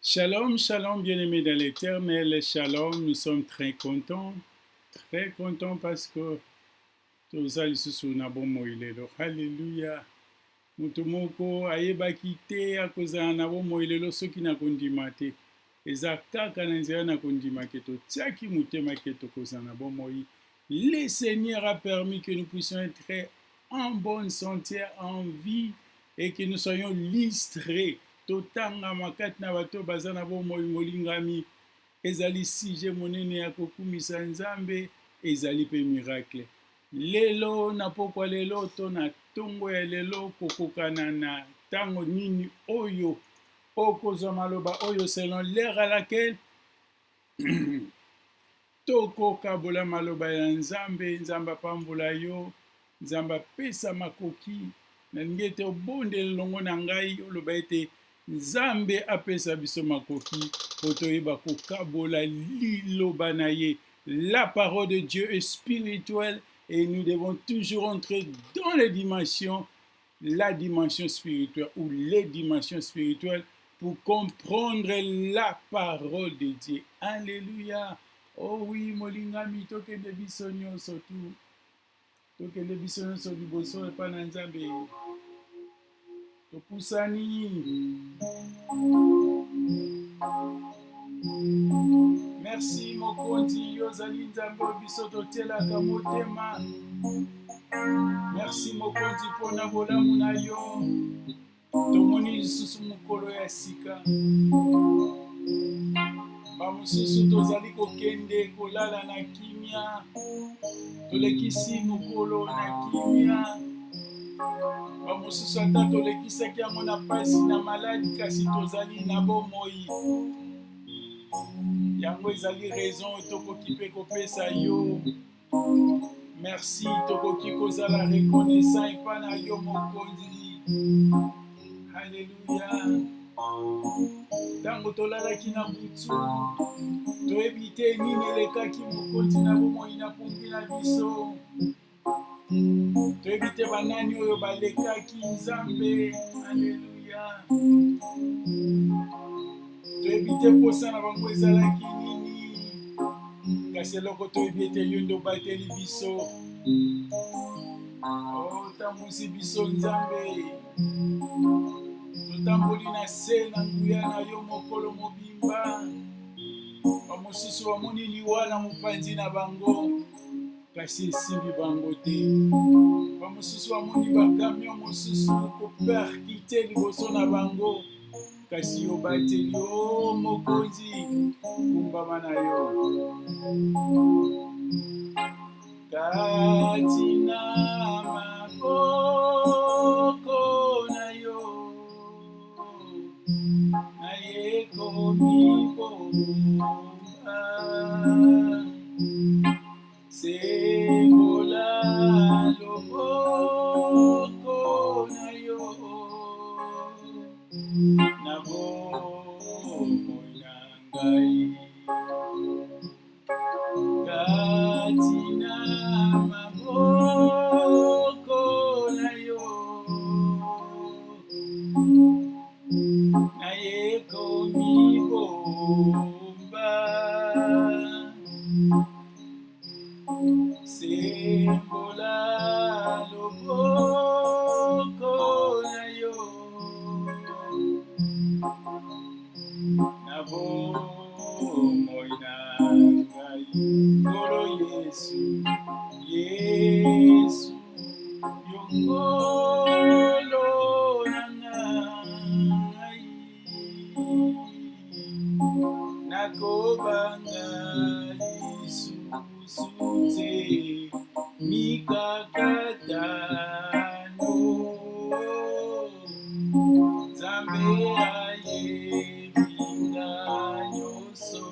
Shalom, shalom, bien-aimés dans l'Éternel, shalom, nous sommes très contents parce que tozali susu na bomoi lelo. Hallelujah. Mutu moko ayebaki te akozala na bomoi lelo soki na kondima te. Eza kaka na nzela na kondima ke totiaki motema ke tokozala na bomoi. Le Seigneur a permis que nous puissions être en bonne santé, en vie et que nous soyons listrés. Totanga makati na bato baza na bomoi molingami ezali sije monene ya kokumisa nzambe ezali pe miracle lelo na pokwa lelo to na ntongo ya lelo kokokana na ntango nini oyo okozwa maloba oyo selon l'ère à laquelle tokokabola maloba ya nzambe nzambe apambola yo nzambe apesa makoki nalingi ete obondela elongo na ngai oloba ete nzambe apesa biso makoki po toyeba kokabola liloba na ye. La parole de Dieu est spirituelle et nous devons toujours entrer dans les dimensions, la dimension spirituelle ou les dimensions spirituelles pour comprendre la parole de Dieu. Alléluia. Oh oui, molingami tokende biso nyonso tu. Tokende biso nyonso liboso epa na nzambe. Topusani. Merci mokonzi yozali nzambe biso totelaka motema. Merci mokonzi mpona bolamu na yo. Tomoni lisusu mokolo ya sika. Bamosusu tozali kokende kolala na kimia. Tolekisi mokolo na kimia. Bamosusu ata tolekisaki yango na pasi na maladi kasi tozali na bomoi. Yango ezali raison tokoki mpe kopesa yo. Merci tokoki kozala reconnaissant epa na yo mokonzi. Alléluia. Ntango tolalaki na butu toyebi te nini elekaki mokonzi na bomoi na pungi na biso. Toyebi te banani oyo balekaki nzambe. Alléluia. Toyebi te posa na bango ezalaki nini. Kasi eloko toyebi ete yo nde obateli biso. Otambusi biso nzambe. Totamboli na se na nguya na yo mokolo mobimba. Bamosusu bamoni liwa na mopanzi na bango kasi esimbi bango te. Bamosusu bamoni bakamion mosusu koperkite liboso na bango kasi yo bateli yo mokonzi kumbama na yo. Kati na maboko na yo nayekomi bomba sembola loboko na yo na bomoi na ngai. Kati na maboko na yo nayekomi bomba sembola loboko na yo na bomoi na ngai. Kolo Yesu, Yesu, yo kolo na ngai. Nakobanga lisusu te mikakatano. Nzambe ayebi nga nyonso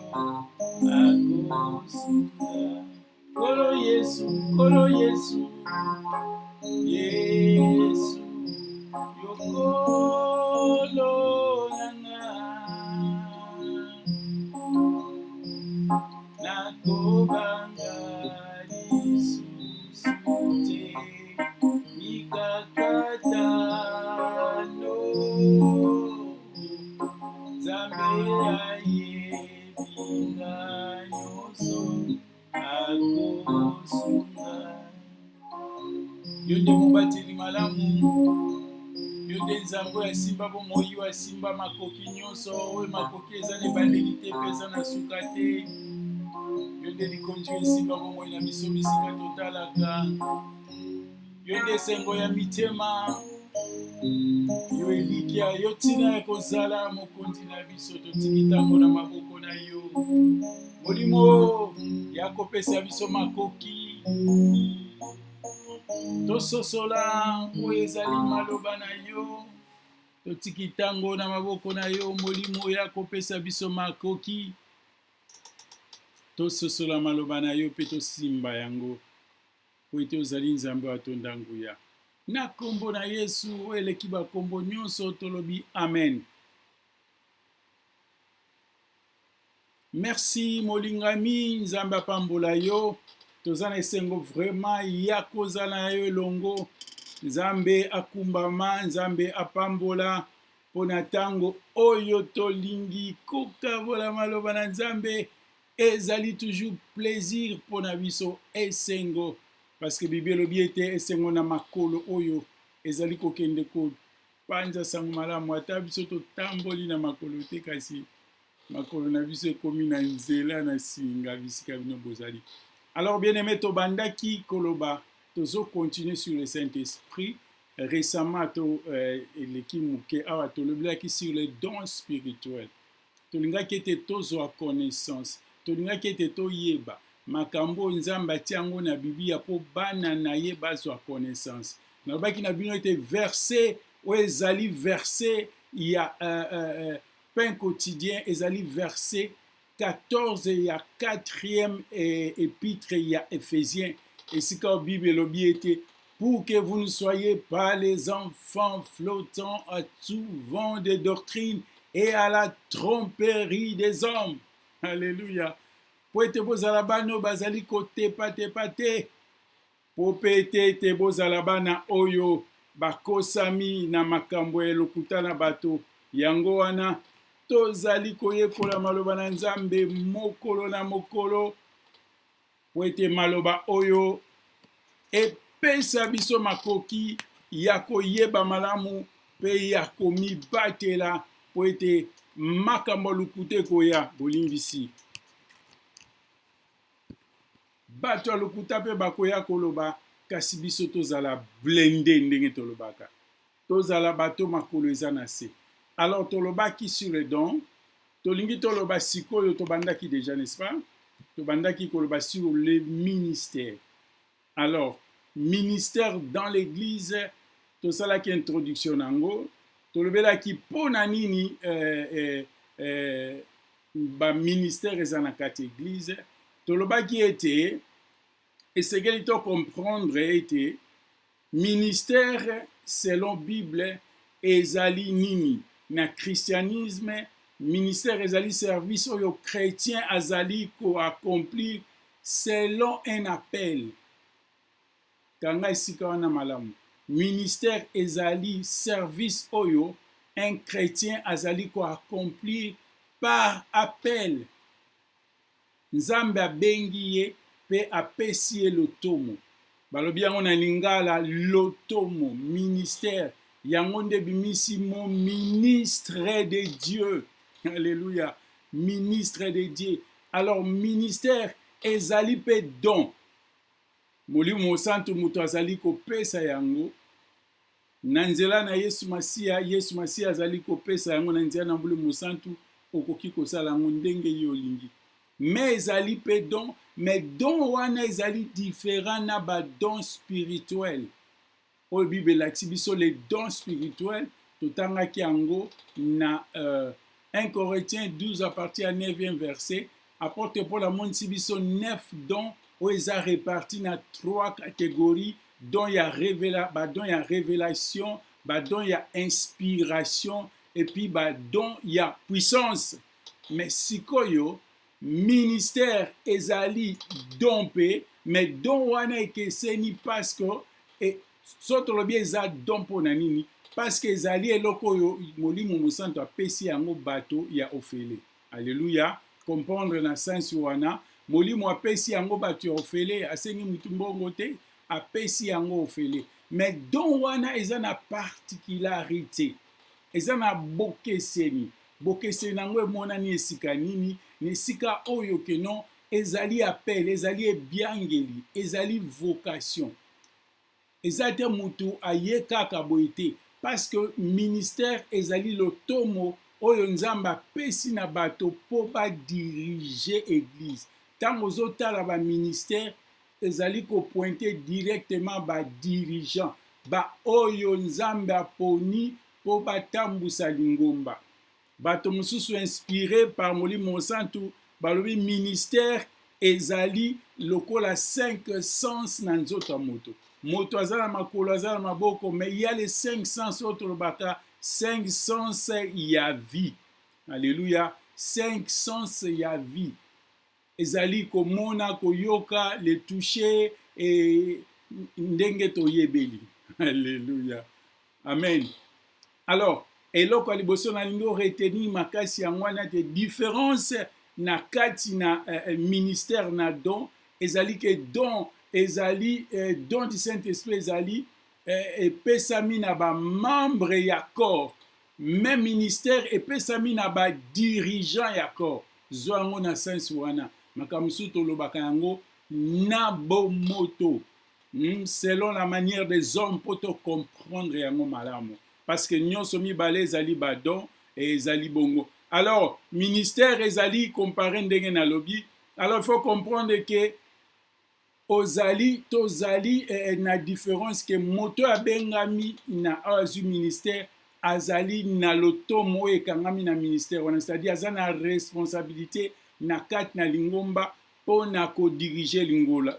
akosuka. Kolo Yesu, Yesu, yo kolo na ngai. Nakobanga lisusu te mikakatano. ayebinga nyonso akosunga. Yo nde mobateli malamu, yo nde nzambe oyo asimba bomoi, oyo asimba makoki nyonso, oyo makoki eza na ebandeli te mpe eza na suka te. Yo nde likonzi oyo esimba bomoi na biso bisika totalaka. Yo nde esengo ya mitema, yo elikya, yo ntina ya kozala mokonzi na biso, totiki ntango na maboko na yo. Molimo ya kopesa biso makoki, tososola oyo ezali maloba na yo, totiki ntango na maboko na yo. Molimo ya kopesa biso makoki, tososola maloba na yo mpe tosimba yango po ete ozali nzambe atonda nguya. Na kombo na Yesu oyo eleki bakombo nyonso tolobi amen. Merci molingami, nzambe apambola yo. Toza na esengo vraiment ya kozala na yo elongo. Nzambe akumbama, nzambe apambola pona tango oyo tolingi kokabola maloba na nzambe. Ezali toujours plaisir pona biso esengo. Parce que Bible elobi ete esengo na makolo oyo ezali kokende kopanza sango malamu. Ata biso totamboli na makolo te, kasi makolo na biso ekomi na nzela na singa bisika bino bozali. Alors bien aimé, tobandaki koloba, tozo continuer sur le Saint-Esprit. Récemment eleki muke awa tolobelaki sur les dons spirituels. Tolingaki ete tozwa connaissance, tolingaki ete toyeba makambo nzambe atiango na Biblia po bana na ye bazwa connaissance. Nalobaki na bino ete verset oyo ezali verset ya pain quotidien, ezali verset 14 ya 4e épître ya Éphésiens. Esika o Bible elobi ete pour que vous ne soyez pas les enfants flottants à tout vent de doctrine et à la tromperie des hommes. Alléluia. Po ete bozala bana bazali kotepa te, po pe ete bozala bana oyo bakosami na makambo ya lokuta na bato. Yango wana tozali koyekola maloba na nzambe mokolo na mokolo, po ete maloba oyo epesa biso makoki ya koyeba malamu pe ya komibatela po ete makambo lukute koya bolimbisi. Bato ya lokuta pe bakoya koloba, kasi biso tozala blende ndenge tolobaka. Tozala bato makolo eza na se. Alors tolobaki sur le don, tolingi toloba sikoyo tobandaki déjà, n'est-ce pas? Tobandaki koloba sur le ministère. Alors, ministère dans l'église, tosalaki introduction nango, tolobelaki pona nini ba ministère eza na kati église, tolobaki ete esengeli to comprendre ete ministère selon Bible ezali nini. Na christianisme, ministère ezali service oyo chrétien azali ko accomplir selon un appel. Kanga esika wana malamu. Ministère ezali service oyo un chrétien azali ko accomplir par appel. Nzambe abengi ye pe apesi ye lotomo. Balobi yango na lingala lotomo, ministère. Yango nde bimisi mon ministre de Dieu. Alléluia. Ministre de Dieu. Alors, ministère ezali pe don. Molimo santu muto azali kopesa yango. Na nzela na Yesu Masiya azali kopesa yango na nzela na molimo santu okoki kosala yango ndenge yo olingi. Mais ezali pe don, mais don wana ezali différent na ba don spirituel. Au Bible lakisi biso les dons spirituels, totangaki yango na 1 Corinthiens 12 à partir du 9e verset. Apôtre Paul amonisi biso 9 dons où ils sont répartis dans 3 catégories. Dont il y a révélation, dont il y a inspiration, et puis dont il y a puissance. Mais sikoyo, ministère ezali dompe, mais don wana ekeseni parce que et soto lobi eza don pona nini parce que ezali eloko oyo molimo mosantu apesi yango bato ya ofele. Alléluia. Comprendre na sens wana molimo apesi yango bato ya ofele, asengi mutu mbongo te, apesi yango ofele. Mais don wana eza na particularité, eza na bokeseni. Bokeseni nango emonani esika nini? Na esika oyo ke non ezali appel, ezali ebiangeli, ezali vocation. Eza te mutu aye kaka boye te, parce que ministère ezali lotomo oyo nzambe apesi na bato po ba diriger église. Tango ozotala ba ministère ezali ko pointer directement ba dirigeant, ba oyo nzambe aponi po batambusa lingomba. Bato mosusu inspiré par molimo santu balobi ministère ezali lokola 5 sens na nzoto ya moto. Moto aza na makolo, aza na maboko, mais il y a les 5 sens autres lobaka, 5 sens ya vie. Alléluia. 5 sens ya vie. Ezali komona, koyoka, le toucher et ndenge toyebeli. Alléluia. Amen. Alors, eloko ya liboso na lingo retenir makasi ya mwana te différence na kati na ministère na don, ezali ke don ezali don du Saint-Esprit ezali epesami na ba membre ya corps, même ministère epesami na ba dirigeant ya corps. Zo yango na sens wana makambo mosusu tolobaka yango na bomoto, selon la manière des hommes po to comprendre yango malamu, parce que nyonso mibale ezali badon et ezali bongo. Alors ministère ezali comparé ndenge na lobi. Alors il faut comprendre que ozali tozali na différence que moto abengami na azu ministère azali na lotomo ekangami na ministère wana, c'est-à-dire aza na responsabilité na kati na lingomba po na ko diriger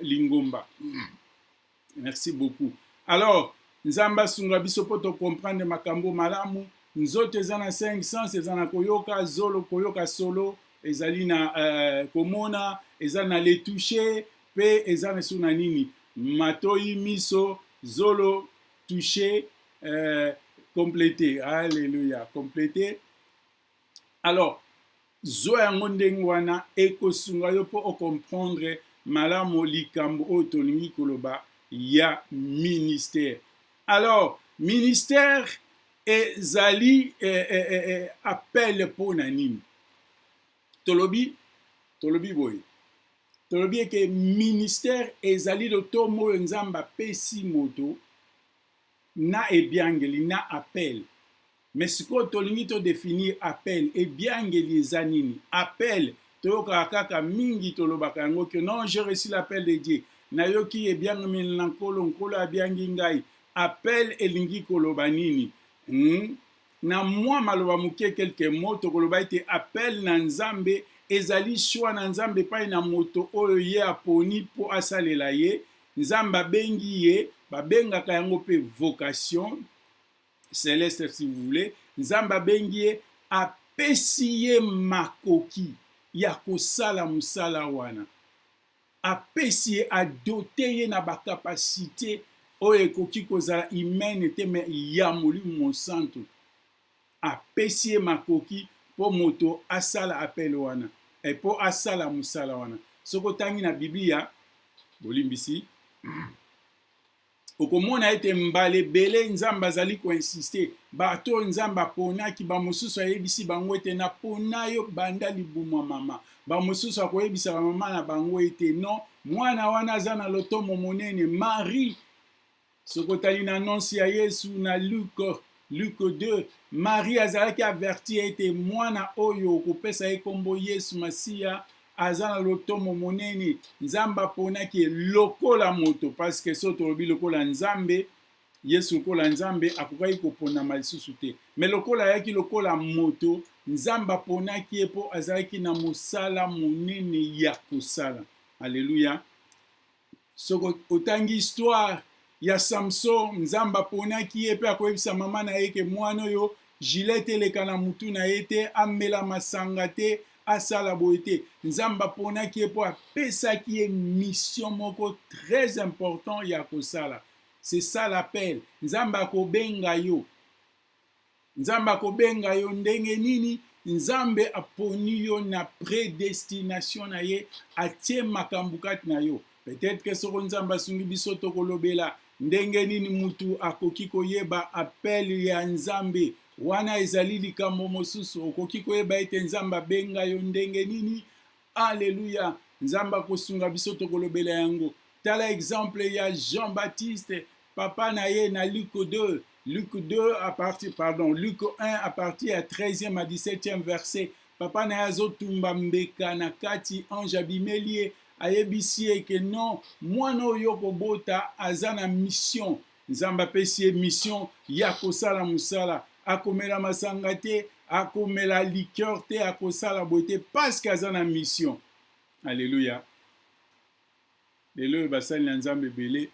lingomba. Merci beaucoup. Alors nzamba sunga biso po to comprendre makambo malamu. Nzoto eza na 5 sens, eza na koyoka zolo, koyoka solo, ezali na komona, eza na le toucher, pe eza na suna nini matoi miso zolo toucher complété. Alléluia, complété. Alors zo yango ndenge wana ekosunga yo po comprendre malamu likambo oyo tolingi koloba ya ministère. Alors ministère ezali appel po na nini? Tolobi boye. Tolobi eke ministère ezali lotomo oyo nzambe apesi moto na ebiangeli na appel. Mais sikoyo tolingi to définir appel, ebiangeli eza nini? Appel toyokaka kaka mingi tolobaka yango ke non, j'ai reçu l'appel de Dieu. Nayoki ebiangeli na nkolo abiangi ngai. Appel elingi koloba nini? Na mwa maloba muke quelques mots tokoloba ete appel na nzambe ezali choix na nzambe epai na moto oyo ye aponi po asalela ye. Nzambe abengi ye, babengaka yango pe vocation céleste si vous voulez. Nzambe abengi ye, apesi ye makoki ya kosala musala wana, apesi ye, adote ye na bakapasité oyo ekoki kozala humaine te me ya molimo mosantu. Apesi ye makoki po moto asala appel wana e po asala musala wana. Soko tangi na Biblia bolimbisi okomona ete mbala ebele nzambe azali koinsiste bato nzambe aponaki bamosusu ayebisi bango ete napona yo banda libuma mama, bamosusu akoyebisa bamama na bango ete non mwana wana aza na lotomo monene. Marie sokotali na annonce ya Yesu na Luc 2, Marie azalaki averti ete mwana oyo kopesa ye kombo Yesu Masiya aza na lotomo monene. Nzambe aponaki lokola moto, parce que so tolobi lokola nzambe, Yesu lokola nzambe akokaki koponama lisusu te, mais lokola ayaki lokola moto, nzambe aponaki ye po azalaki na mosala monene ya kosala. Alléluia. Soko otangi histoire ya Samson, nzamba aponaki ye pe akoyebisa mama na ye ke mwana oyo gilet eleka na mutu na ye te, amela masanga te, asala boye te. Nzamba aponaki ye po apesaki ye mission moko très important ya kosala. C'est ça l'appel. Nzamba akobenga yo Nzambe akobenga yo ndenge nini, Nzambe aponi yo na prédestination na ye, atie makambo kati na yo. Peut-être que soko Nzambe asungi biso tokolobela ndenge nini mutu akoki koyeba appel ya Nzambe, wana ezali likambo mosusu, okoki koyeba ete Nzambe abenga yo ndenge nini. Alléluia. Nzambe akosunga biso tokolobela yango. Tala exemple ya Jean-Baptiste, papa na ye na Luc 2. Luc 1 à partir ya 13e à 17e verset. Papa na ye azotumba mbeka na kati, ange abimeli ye, ayebisi ye ke non, mwana oyo kobota aza na mission. Nzambe apesi ye mission ya kosala mosala, akomela masanga te, akomela liqueur te, akosala boye te, parce que aza na mission. Alléluia. Lelo oyo basali na Nzambe ebele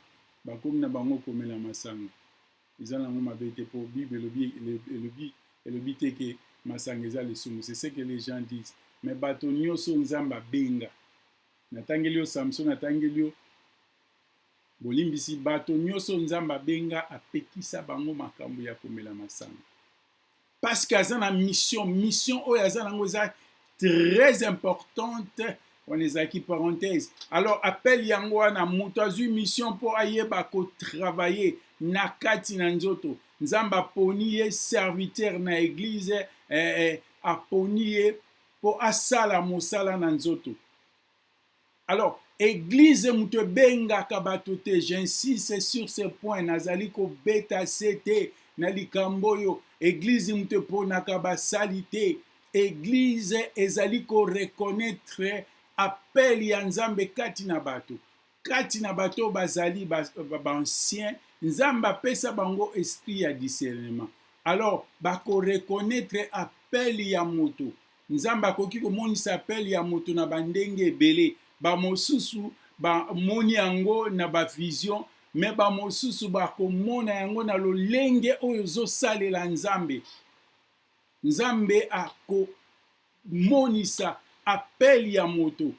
bakomi na bango komela masanga. Eza nango mabe te, po Bible elobi te ke masanga eza lisumu. C'est ce que les gens disent. Mais bato nyonso Nzambe abenga. Natangeli yo Samson, natangeli yo bolimbisi, bato nyonso Nzambe abenga apekisa bango makambo ya komela masanga. Parce que aza na mission oyo aza nango eza très importante. On ezaki parenthèse. Alors appel yango wana moto azwi mission po ayeba ko travailler na kati na nzoto. Nzambe aponi ye serviteur na église, aponi ye po asala mosala na nzoto. Alors église moto bengaka bato te, j'insiste sur ce point, nazali ko beta sete na likambo yo. Église moto ponaka basali te. Église ezali ko reconnaître appel ya Nzambe kati na bato. Kati na bato bazali ancien, Nzambe apesa bango esprit ya discernement. Alors bako reconnaître appel ya moto. Nzambe akoki komonisa appel ya moto na bandenge ebele. Ba mosusu ba moni yango na ba vision, mais ba mosusu bako mona yango na lolenge oyo zosalela Nzambe. Nzambe ako monisa appel ya moto,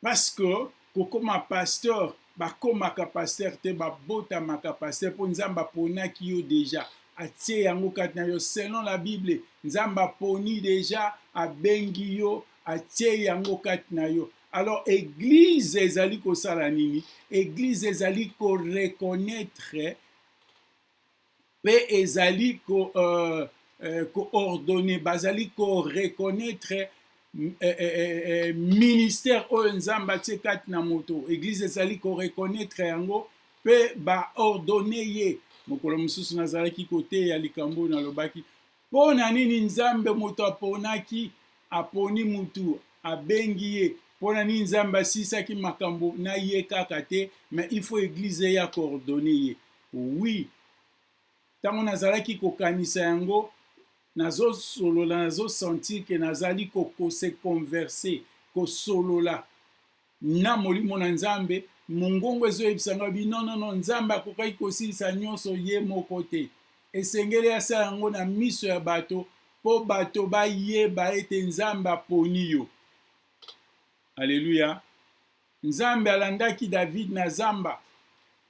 parce que kokoma pasteur bakomaka pasteur te, babotamaka pasteur po Nzambe aponaki yo déjà, atie yango kati na yo selon la Bible. Nzambe aponi déjà, abengi yo, atie yango kati na yo. Alors église ezali kosala nini? Église ezali ko reconnaître pe ezali ko ordonner, bazali ko reconnaître ministère oyo Nzambe atie kati na moto. Église ezali ko reconnaître yango pe ba ordonner ye. Mokolo mosusu nazalaki kote ya likambo na lobaki, po na nini Nzambe moto aponaki, aponi mutu, abengi ye, po na nini Nzambe asisaki makambo na ye kaka te, mais il faut église ya coordonner ye. Oui, tango nazalaki kokanisa yango, nazo solola, nazo sentir que nazali se converser, ko solola na molimo na Nzambe, mongongo ezoyebisanga bi non, Nzambe akokaki kosilisa nyonso ye moko te. Esengeli asala yango na miso ya bato, po bato bayeba ete Nzambe aponi yo. Alléluia. Nzambe alandaki David na zamba.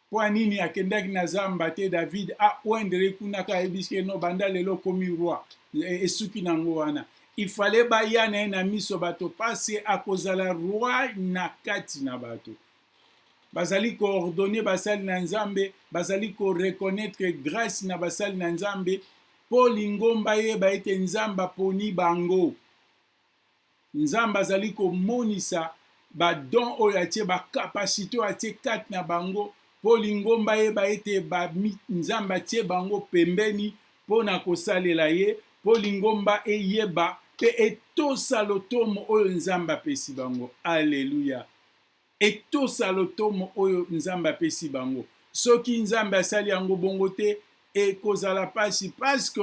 Po nini akendaki na zamba te David oindre kuna ka ebiske no banda lelo komi roi. Esuki nango wana. Il fallait baya na ye na miso bato, parce akozala roi na kati na bato. Bazali ko ordonner basali na Nzambe, bazali ko reconnaître grâce na basali na Nzambe, po lingomba yeba ete Nzambe aponi bango. Nzambe azali ko monisa ba don oyo atie, ba capacité oyo atie kati na bango, po lingomba yeba ete Nzambe atie bango pembeni po na kosalela ye, po lingomba eyeba pe etosa lotomo oyo Nzambe apesi bango. Alléluia. Etosa lotomo oyo Nzambe apesi bango. Soki Nzambe asali yango bongo te, ekozala pasi, parce que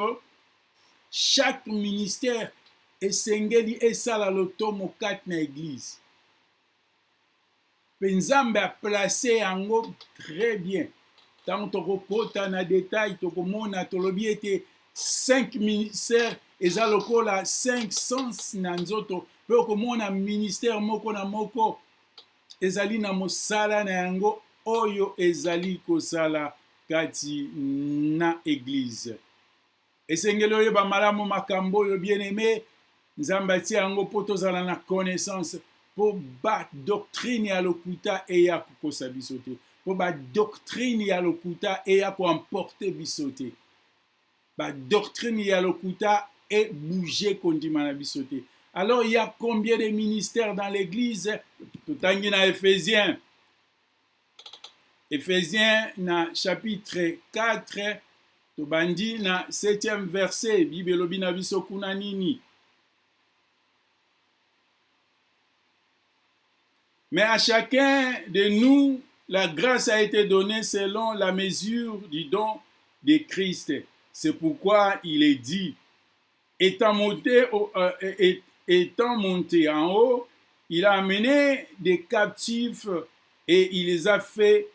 chaque ministère esengeli esala lotomo kati na église. Pe Nzambe a placé yango très bien. Tango tokokota na détail, tokomona tolobi ete 5 ministères eza lokola 5 sens na nzoto, pe okomona ministère moko na moko ezali na mosala na yango oyo ezali kosala kati na église. esengeli oyeba malamu makambo oyo bien-aimé nzambe atie yango mpo tozala na connaissance mpo badoctrine ya lokuta eya kokosa biso te mpo badoctrine ya lokuta eya koemporte biso te badoctrine ya lokuta ebouge kondima na biso te. Alors il y a combien de ministères dans l'église? Totangi na Éphésiens na chapitre 4 tobandi na 7e verset Bible elobi na biso kuna nini. Mais à chacun de nous, la grâce a été donnée selon la mesure du don de Christ. C'est pourquoi il est dit, étant monté en haut, il a amené des captifs et il les a fait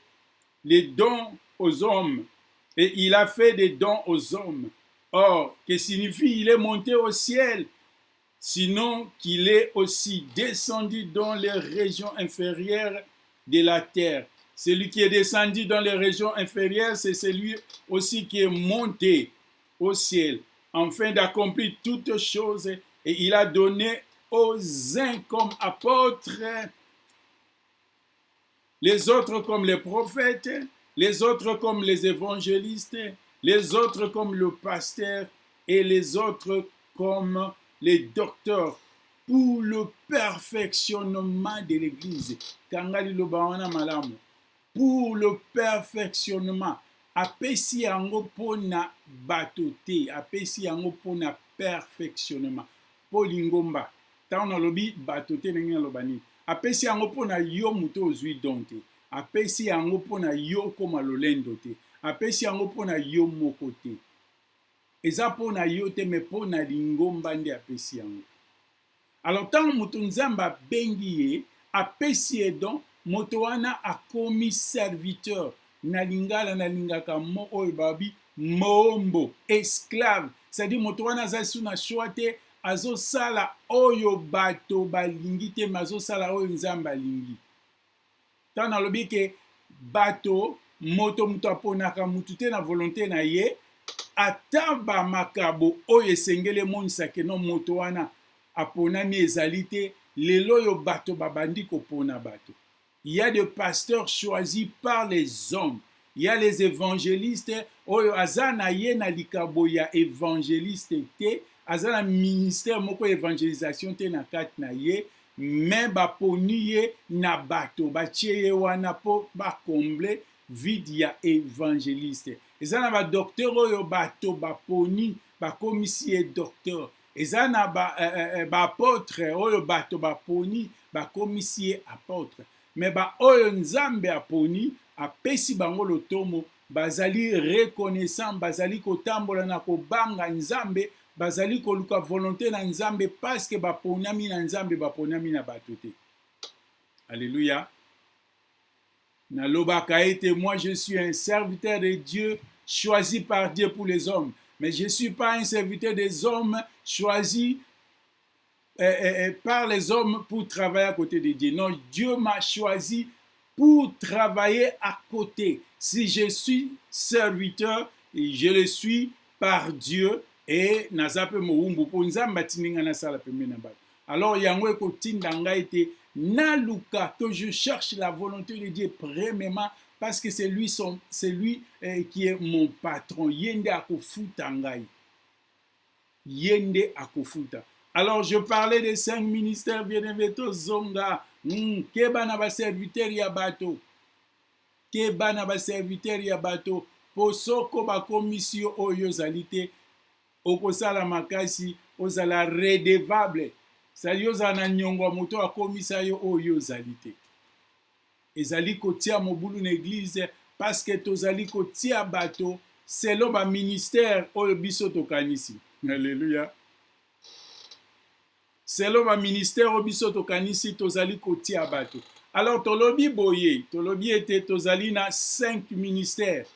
les dons aux hommes. Et il a fait des dons aux hommes. Or, que signifie il est monté au ciel? Sinon qu'il est aussi descendu dans les régions inférieures de la terre. Celui qui est descendu dans les régions inférieures, c'est celui aussi qui est monté au ciel, afin d'accomplir toutes choses. Et il a donné aux uns comme apôtres, les autres comme les prophètes, les autres comme les évangélistes, les autres comme le pasteur et les autres comme les docteurs pour le perfectionnement de l'église. Kangali lobawana malamu. Pour le perfectionnement. Apesi yango pona batote. Apesi yango pona perfectionnement. Polingomba. Taona lobi batote nengi lobani. Apesi yango pona yo muto ozwi donte. Apesi yango pona yo koma lolendo te. Apesi yango pona yo moko te. Eza pona yo te me pona lingomba nde apesi yango. Alors tant moto nzamba bengi ye apesi edon moto wana akomi serviteur na lingala na lingaka mo oyo babi mombo esclave. C'est-à-dire moto wana aza su na choix te azo sala oyo bato balingi te mazo sala oyo nzamba lingi. Tant nalobi ke bato moto muto aponaka mutu te na volonté na ye ataba makabo oyo esengele monisa ke no moto wana aponami ezali te lelo yo bato babandi kopona bato. Il y a des pasteurs choisis par les hommes. Il y a les évangélistes oyo azana ye na likabo ya évangéliste te azana ministère moko évangélisation te na kati na ye mais baponi ye na bato batie ye wana po bakomble vide ya évangéliste. Ezana ba docteur oyo bato baponi bakomisi ye docteur. Ezana ba apôtre oyo bato baponi bakomisi ye apôtre. Mais ba oyo nzambe aponi apesi bango lotomo bazali reconnaissant bazali kotambola na kobanga nzambe bazali koluka volonté na nzambe parce que baponami na nzambe baponami na bato te. Alléluia. Nalobaka ete moi je suis un serviteur de Dieu choisi par Dieu pour les hommes. Mais je ne suis pas un serviteur des hommes choisi par les hommes pour travailler à côté de Dieu. Non, Dieu m'a choisi pour travailler à côté. Si je suis serviteur, je le suis par Dieu et nazape moumbu po nzamba tininga na sala pembe na bato. Alors yango ekotinda ngai ete naluka que je cherche la volonté de Dieu premièrement parce que c'est lui qui est mon patron. Yende akofuta ngai. Yende akofuta. Alors je parlais des 5 ministères bien-aimés zonga. Keba na ba serviteur ya bato. Keba na ba serviteur ya bato. Posoko ba komisio oyo zalite. Okosala makasi ozala redevable. Sali ozana nyongo moto akomisa yo oyo zalite. Ezali kotia mobulu na église parce que tozali kotia bato selon ba ministère oyo biso tokanisi. Alléluia. Selon ba ministère oyo biso tokanisi tozali kotia bato. Alors tolobi boye, tolobi ete tozali na 5 ministères.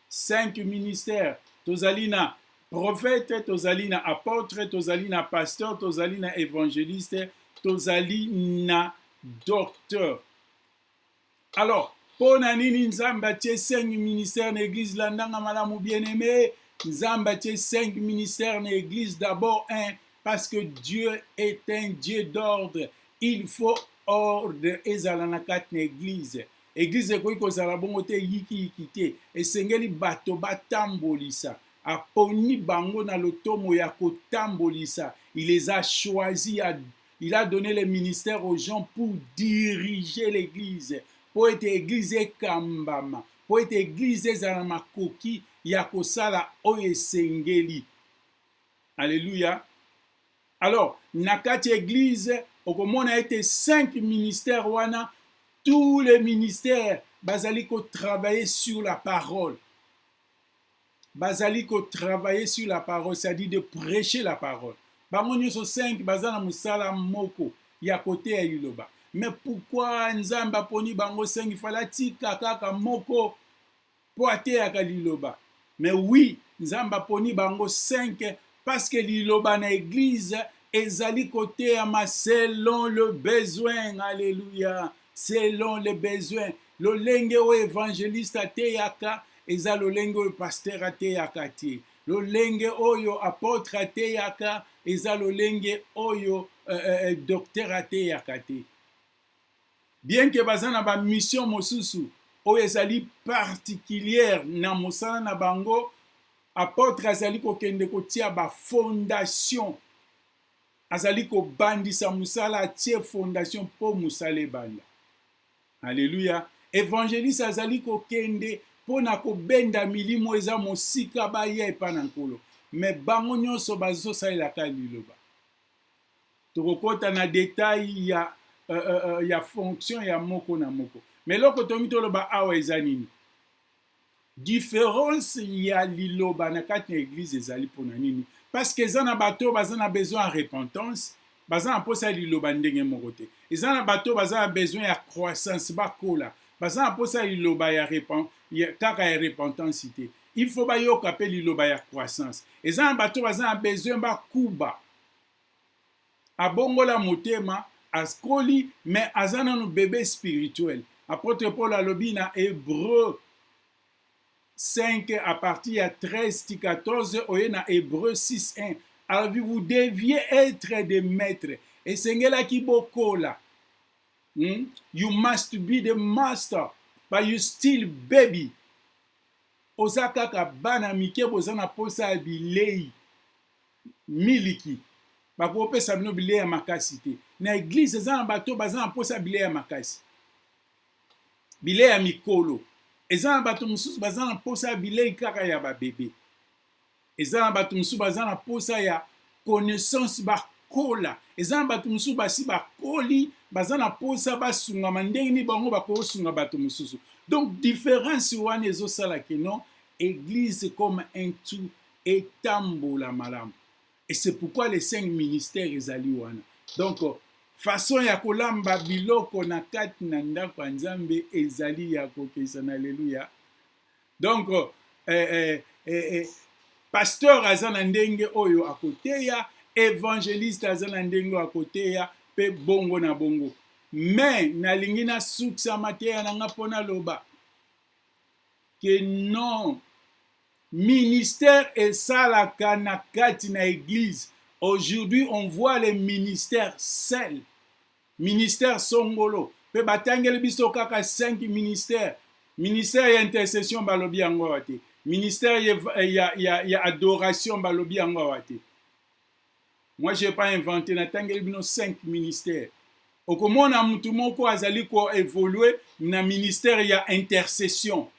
5 ministères. Tozali na prophète, tozali na apôtre, tozali na pasteur, tozali na évangéliste, tozali na docteur. Alors, pour nini nzamba tie 5 ministères na église landanga malamu bien-aimé, Nzamba tie 5 ministères dans l'église. D'abord, parce que Dieu est un Dieu d'ordre. Il faut ordre ezala na kati na église. Église ekoki kozala bongo te yiki te. Esengeli bato batambolisa. Aponi bango na lotomo ya kotambolisa. Il les a choisis. Il a donné les ministères aux gens pour diriger l'église. Pour être église ekambama. Pour être église ezala makoki ya kosala oyo esengeli. Alléluia. Alors, na kati église, okomona été 5 ministères wana, tous les ministères bazali ko travailler sur la parole. Bazali ko travailler sur la parole, c'est-à-dire de prêcher la parole. Bango nyonso 5 bazana musala moko ya kote ya liloba. Mais pourquoi Nzamba poni bango 5 il fallait tika kaka moko po ateyaka liloba? Mais oui, Nzamba poni bango 5 parce que liloba na église ezali kote ama selon le besoin. Alléluia. Selon les besoins. Le lenge o évangéliste ateyaka eza le lenge o pasteur ateyaka te. Le lenge oyo apôtre ateyaka eza le lenge oyo docteur ateyaka te. Bien que bazana ba mission mosusu oyo ezali particulière na mosala na bango, apôtre azali kokende kotia ba fondation, azali kobandisa musala atie fondation po musala ebanda. Alléluia. Évangéliste azali kokende pona kobenda milimo eza mosika baya epa na nkolo. Mais bango nyonso bazosalelaka liloba. Tokokota na détail ya fonction ya moko na moko. Mais loko tomi toloba awa eza nini? Différence ya liloba na kati na église ezali pona nini? Parce que eza na bato baza na besoin ya repentance, baza na posa liloba ndenge moko te. Eza na bato baza na besoin ya croissance bakola, baza na posa liloba ya kaka ya repentance te. Il faut bayoka pe liloba ya croissance. Eza na bato baza na besoin bakuba. Abongola motema askoli mais aza na no bébé spirituel. Apôtre Paul alobi na Hébreu 5 à partir à 13-14 oye na Hébreu 6:1. Alors vous deviez être des maîtres. Et sengela ki bokola. You must be the master, but you still baby. Osaka ka bana mike bozana posa bilei miliki. Bako pesa bino bilei ya makasi te. Na église za bato bazana posa bilei ya makasi. Bilei ya mikolo. Eza na bato mususu baza na posa bilei kaka ya babebe. Eza na bato mususu baza na posa ya connaissance bakola. Eza na bato mususu basi bakoli baza na posa basungama ndenge ni bango bakosunga bato mususu. Donc différence wana ezosala ke non, église comme un tout etambola malamu. Et c'est pourquoi les 5 ministères ezali wana. Donc façon ya kolamba biloko na kati na ndako ya Nzambe ezali ya kokesa na Alléluia. Donc pasteur aza na ndenge oyo akoteya, évangéliste aza na ndenge akoteya pe bongo na bongo. Mais nalingi na suksa mateya nanga pona loba que non, ministère esalaka na kati na église. Aujourd'hui, on voit les ministères seuls. Ministère songolo. Pe batangeli biso kaka 5 ministères. Ministère ya intercession balobi yango wate. Ministère ya adoration balobi yango wate. Moi, je n'ai pas inventé. Natangeli bino 5 ministères. Okomona mutu moko azali ko évoluer na ministère ya intercession.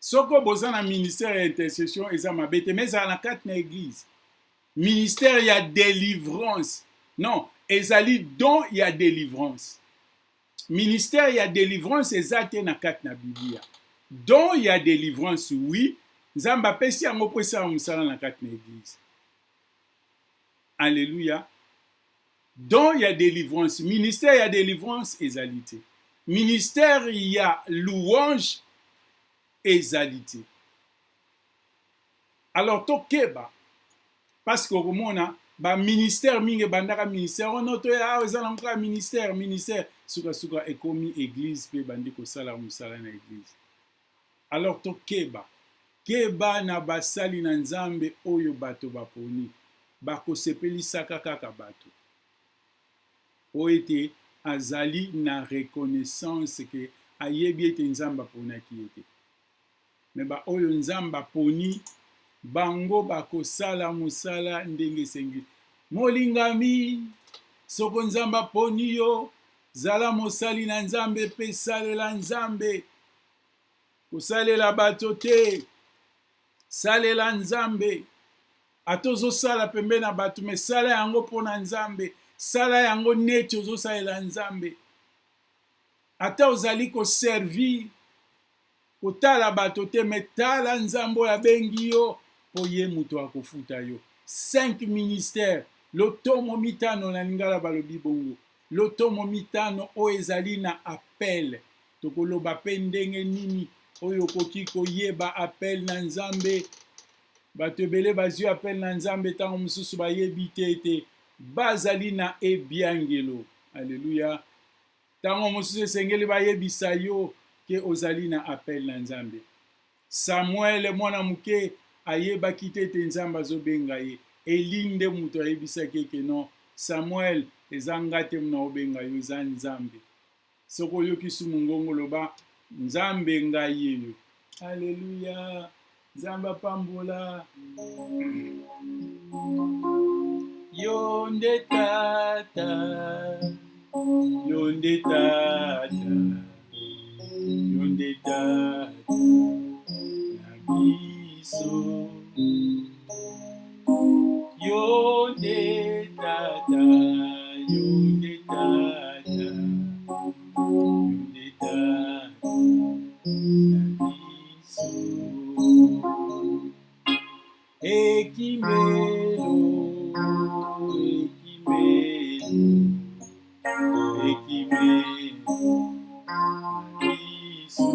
Soko boza na ministère ya intercession eza mabete mais za na kati na église. Ministère ya délivrance. Non, ezali don ya délivrance. Ministère ya délivrance ezate na kati na Biblia. Don ya délivrance oui, Nzamba pesi yango po esa musala na kati na église. Alléluia. Don ya délivrance, ministère ya délivrance ezali te. Ministère ya louange ezali te. Alors tokeba parce que komona ba ministère mingi bandaka ministère onoto ya ezala nkra ministère suka ekomi église pe bandi ko sala musala na église. Alors tokeba keba na basali na nzambe oyo bato baponi bakosepelisaka kaka bato po ete azali na reconnaissance ke ayebi ete nzambe aponaki ye te. Me baoyo nzambe aponi bango bakosala mosala ndenge esengi. Molingami, soko nzambe aponi yo, zala mosali na nzambe mpe salela nzambe. Kosalela bato te, salela nzambe. Atozosala pembe na bato, me sala yango mpona nzambe. Sala yango neti ozosalela nzambe. Ata ozali koservi kotala bato te, me tala nzambe oyo abengi yo po ye moto akofuta yo. 5 ministères, lotomo mitano na lingala balobi bongo. Lotomo mitano oyo ezali na appel. Tokoloba pe ndenge nini oyo koki koyeba appel na nzambe. Bato ebele bazwi appel na nzambe ntango mosusu bayebi te ete bazali na ebiangelo. Alléluia. Ntango mosusu esengeli bayebisa yo ke ozali na appel na nzambe. Samuel mwana muke ayebaki te ete nzambe azobenga ye. Eli nde moto ayebisaki eke non, Samuel eza nga te mona obenga yo, eza nzambe. Soko oyoki su mongongo loba nzambe ngai yeyo. Alléluia. Nzambe apambola. Yo nde tata, yo nde tata, yo nde tata na biso. Yo nde tata, yo nde tata, yo nde tata na biso. Ekimelo, ekimelo, ekimelo na biso.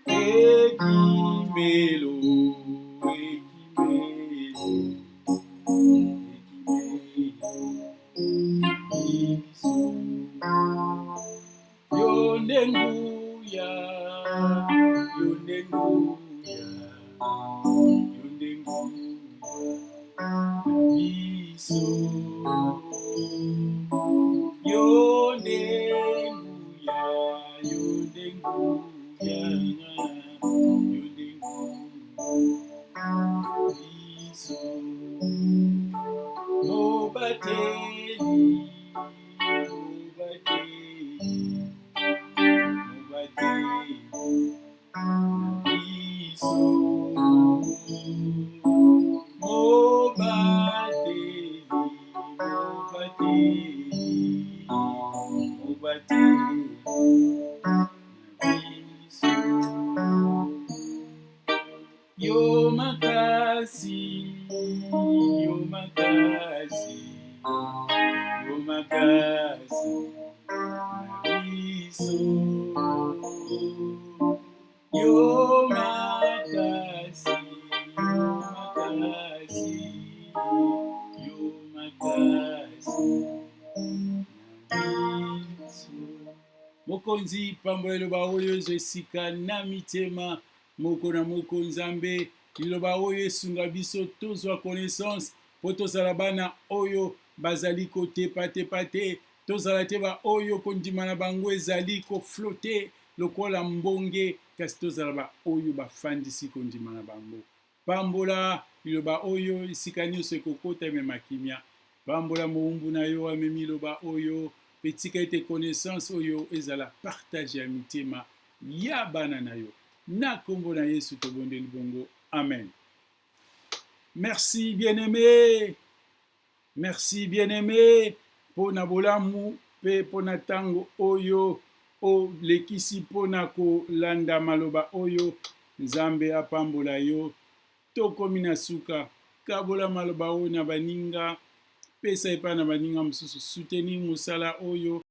Ekimelo, Yondenguya, yondenguya, yondenguya biso. Yondenguya, yondenguya, yondenguya biso. Mobateli, mobateli, mobateli na biso. Mobateli, mobateli, mobateli na biso. Yo makasi, yo makasi, yo makasi na biso. Yo makasi, yo makasi, yo makasi na biso. Mokonzi pambola liloba oyo ezo esika na mitema moko na moko nzambe. Liloba oyo esunga biso tozwa connaissance po tozala bana oyo bazali kotepatepa te. Tozala te ba oyo kondima na bango ezali koflote lokola mbonge, kasi tozala ba oyo bafandisi kondima na bango. Pambola liloba oyo esika nyonso ekokota emema kimia. Pambola moumbu na yo amemi liloba oyo petika ete connaissance oyo ezala partage ya mitema ya bana na yo. Na kombo na Yesu tobondeli bongo. Amen. Merci bien-aimé. Merci bien-aimé pona bolamu pe pona tango oyo o lekisi pona kolanda maloba oyo. Nzambe apambola yo. Tokomi na suka kabola maloba oyo na baninga. Pesa epa na baninga mosusu soutenir mosala oyo.